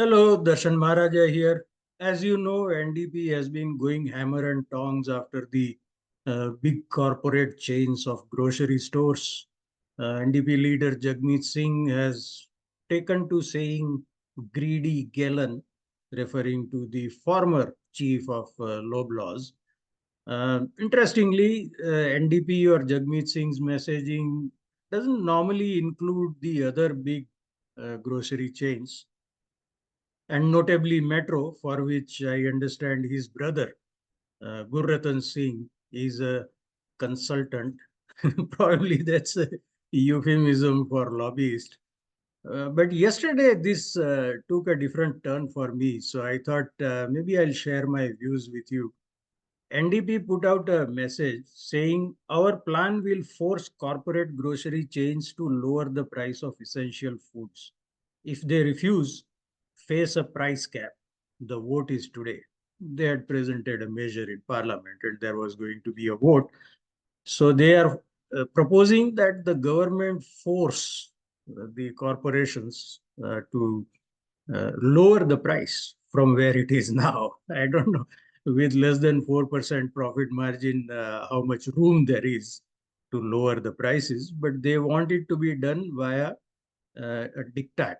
Hello, Darshan Maharaja here. As you know, NDP has been going hammer and tongs after the big corporate chains of grocery stores. NDP leader Jagmeet Singh has taken to saying greedy Galen, referring to the former chief of Loblaws. Interestingly, NDP or Jagmeet Singh's messaging doesn't normally include the other big grocery chains, and notably Metro, for which I understand his brother, Gurratan Singh, is a consultant. Probably that's a euphemism for lobbyist. But yesterday, this took a different turn for me. So I thought maybe I'll share my views with you. NDP put out a message saying our plan will force corporate grocery chains to lower the price of essential foods. If they refuse, face a price cap. The vote is today. They had presented a measure in parliament and there was going to be a vote. So they are proposing that the government force the corporations to lower the price from where it is now. I don't know, with less than 4% profit margin, how much room there is to lower the prices, but they want it to be done via a diktat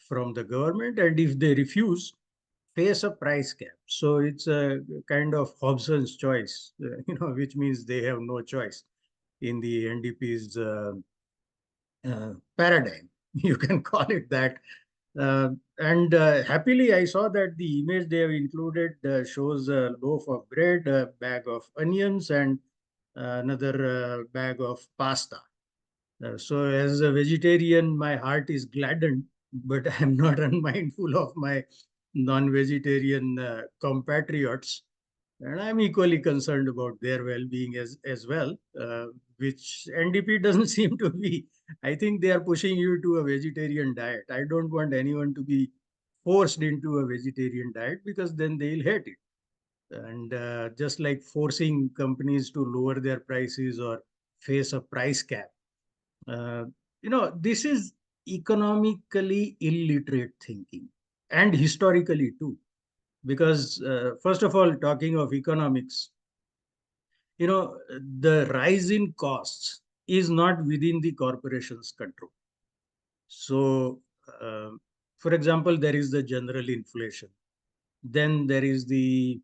from the government. And if they refuse, face a price cap. So it's a kind of Hobson's choice, which means they have no choice in the NDP's paradigm. You can call it that. And happily, I saw that the image they have included shows a loaf of bread, a bag of onions, and another bag of pasta. So, as a vegetarian, my heart is gladdened, but I'm not unmindful of my non-vegetarian compatriots, and I'm equally concerned about their well-being as well, which NDP doesn't seem to be. I think they are pushing you to a vegetarian diet. I don't want anyone to be forced into a vegetarian diet because then they'll hate it. And just like forcing companies to lower their prices or face a price cap, uh, this is economically illiterate thinking, and historically too. Because first of all, talking of economics, the rise in costs is not within the corporation's control. So, uh, for example, there is the general inflation. Then there is the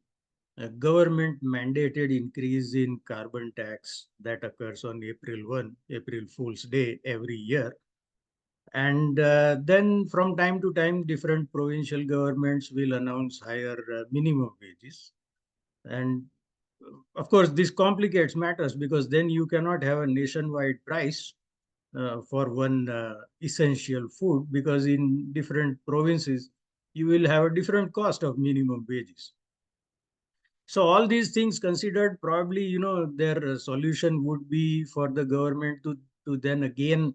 government mandated increase in carbon tax that occurs on April 1, April Fool's Day every year. And then from time to time, different provincial governments will announce higher minimum wages. And of course, this complicates matters because then you cannot have a nationwide price for one essential food, because in different provinces, you will have a different cost of minimum wages. So all these things considered, probably, their solution would be for the government to then again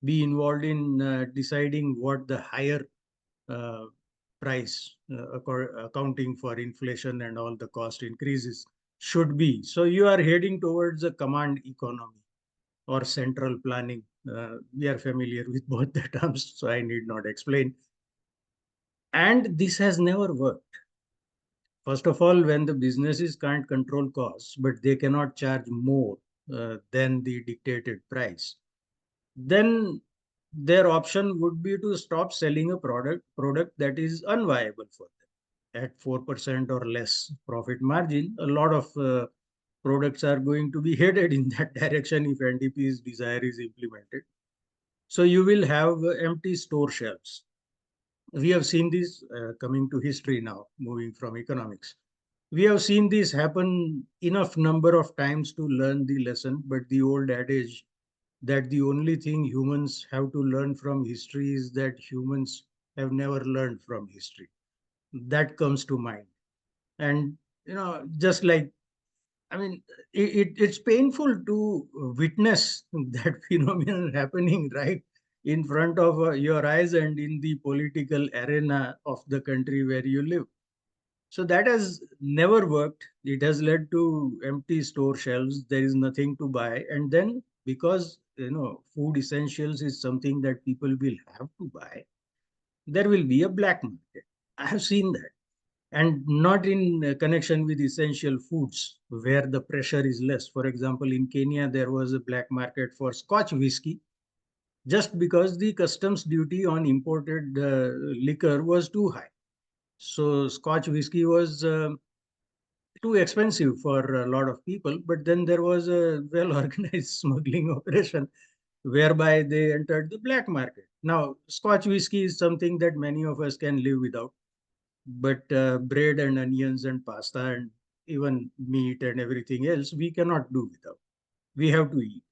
be involved in deciding what the higher uh, price, accounting for inflation and all the cost increases, should be. So you are heading towards a command economy or central planning. We are familiar with both the terms, so I need not explain. And this has never worked. First of all, when the businesses can't control costs, but they cannot charge more than the dictated price, then their option would be to stop selling a product that is unviable for them at 4% or less profit margin. A lot of products are going to be headed in that direction if NDP's desire is implemented. So you will have empty store shelves. We have seen this coming to history now, moving from economics. We have seen this happen enough number of times to learn the lesson, but the old adage that the only thing humans have to learn from history is that humans have never learned from history. That comes to mind. And, just like, I mean, it's painful to witness that phenomenon happening right in front of your eyes and in the political arena of the country where you live. So that has never worked. It has led to empty store shelves. There is nothing to buy. And then, because, food essentials is something that people will have to buy, there will be a black market. I have seen that. And not in connection with essential foods where the pressure is less. For example, in Kenya, there was a black market for Scotch whiskey just because the customs duty on imported liquor was too high. So Scotch whiskey was too expensive for a lot of people. But then there was a well organized smuggling operation whereby they entered the black market. Now, Scotch whiskey is something that many of us can live without, but bread and onions and pasta and even meat and everything else, we cannot do without. We have to eat.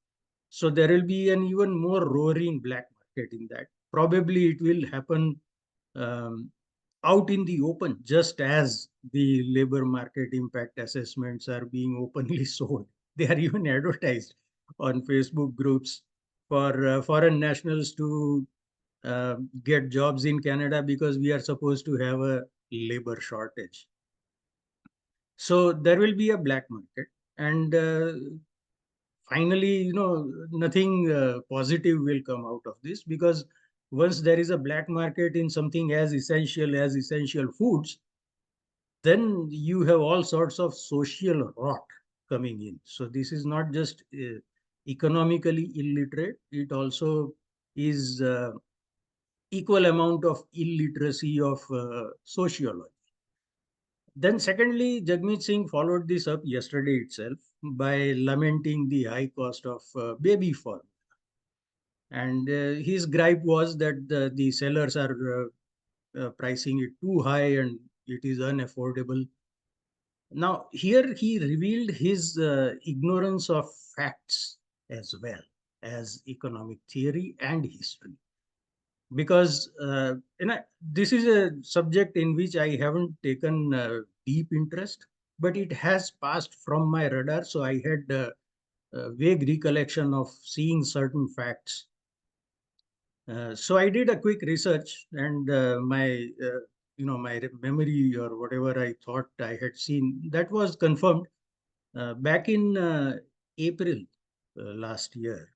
So there will be an even more roaring black market in that. Probably it will happen um, out in the open, just as the labor market impact assessments are being openly sold. They are even advertised on Facebook groups for foreign nationals to get jobs in Canada because we are supposed to have a labor shortage. So there will be a black market. And finally, nothing positive will come out of this, because once there is a black market in something as essential foods, then you have all sorts of social rot coming in. So this is not just economically illiterate, it also is equal amount of illiteracy of sociology. Then secondly, Jagmeet Singh followed this up yesterday itself by lamenting the high cost of baby formula. And his gripe was that the sellers are pricing it too high and it is unaffordable. Now, here he revealed his ignorance of facts as well as economic theory and history. Because this is a subject in which I haven't taken deep interest, but it has passed from my radar. So I had a vague recollection of seeing certain facts. So I did a quick research, and my memory or whatever I thought I had seen, that was confirmed back in April last year.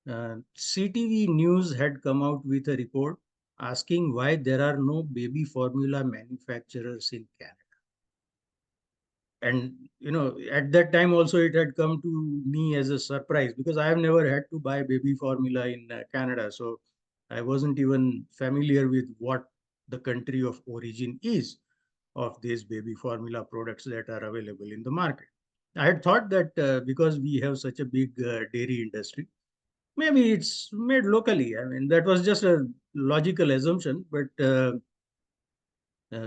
CTV News had come out with a report asking why there are no baby formula manufacturers in Canada. And at that time also it had come to me as a surprise, because I have never had to buy baby formula in Canada. So I wasn't even familiar with what the country of origin is of these baby formula products that are available in the market. I had thought that because we have such a big dairy industry, maybe it's made locally. I mean, that was just a logical assumption, but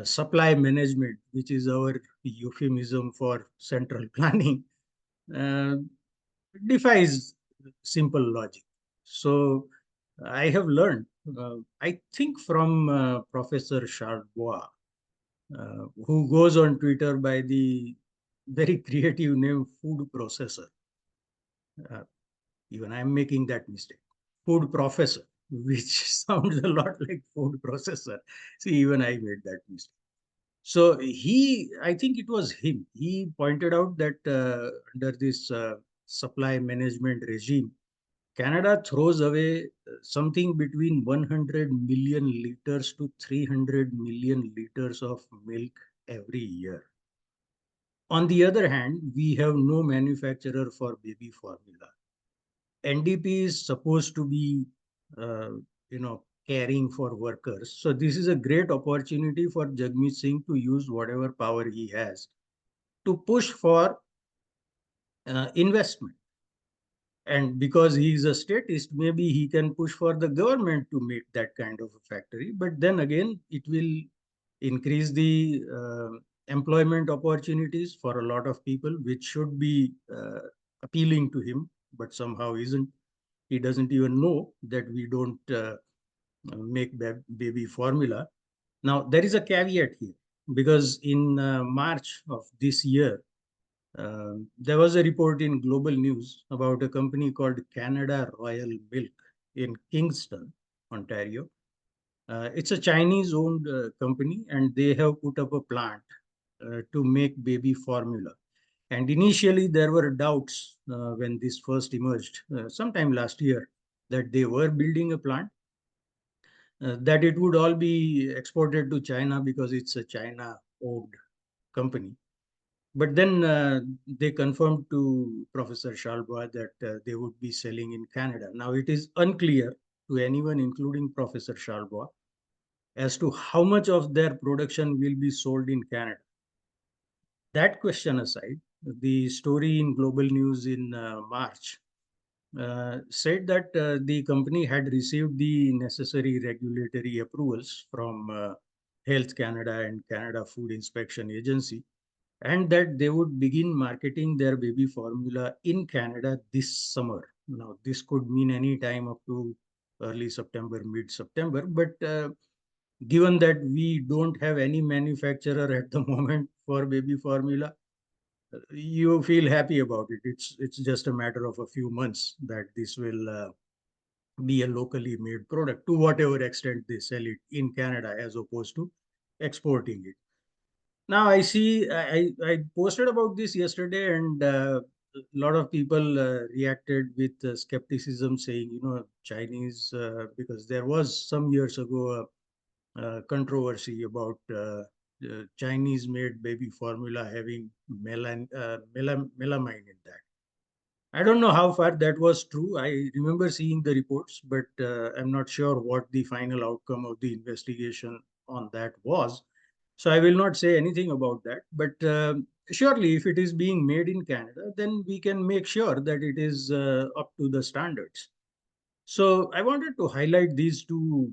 supply management, which is our euphemism for central planning, uh, defies simple logic. So I have learned, I think from Professor Charbois, who goes on Twitter by the very creative name Food Processor. Uh, Even I'm making that mistake. Food Professor, which sounds a lot like food processor. See, even I made that mistake. So I think it was him. He pointed out that under this supply management regime, Canada throws away something between 100 million liters to 300 million liters of milk every year. On the other hand, we have no manufacturer for baby formula. NDP is supposed to be, uh, caring for workers. So this is a great opportunity for Jagmeet Singh to use whatever power he has to push for investment. And because he is a statist, maybe he can push for the government to make that kind of a factory. But then again, it will increase the employment opportunities for a lot of people, which should be appealing to him, but somehow isn't. He doesn't even know that we don't make baby formula. Now, there is a caveat here, because in March of this year, there was a report in Global News about a company called Canada Royal Milk in Kingston, Ontario. It's a Chinese-owned company, and they have put up a plant to make baby formula. And initially, there were doubts when this first emerged sometime last year that they were building a plant. that it would all be exported to China because it's a China-owned company. But then they confirmed to Professor Shalba that they would be selling in Canada. Now it is unclear to anyone, including Professor Shalba, as to how much of their production will be sold in Canada. That question aside, the story in Global News in March said that the company had received the necessary regulatory approvals from Health Canada and Canada Food Inspection Agency, and that they would begin marketing their baby formula in Canada this summer. Now, this could mean any time up to early September, mid-September, but given that we don't have any manufacturer at the moment for baby formula, you feel happy about it. It's just a matter of a few months that this will be a locally made product to whatever extent they sell it in Canada as opposed to exporting it. Now I see I posted about this yesterday, and a lot of people reacted with skepticism, saying, Chinese, because there was some years ago controversy about Chinese made baby formula having melamine in that. I don't know how far that was true. I remember seeing the reports, but I'm not sure what the final outcome of the investigation on that was. So I will not say anything about that. But surely, if it is being made in Canada, then we can make sure that it is up to the standards. So I wanted to highlight these two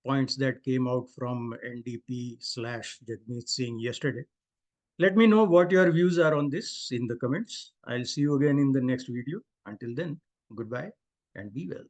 points that came out from NDP slash Jagmeet Singh yesterday. Let me know what your views are on this in the comments. I'll see you again in the next video. Until then, goodbye and be well.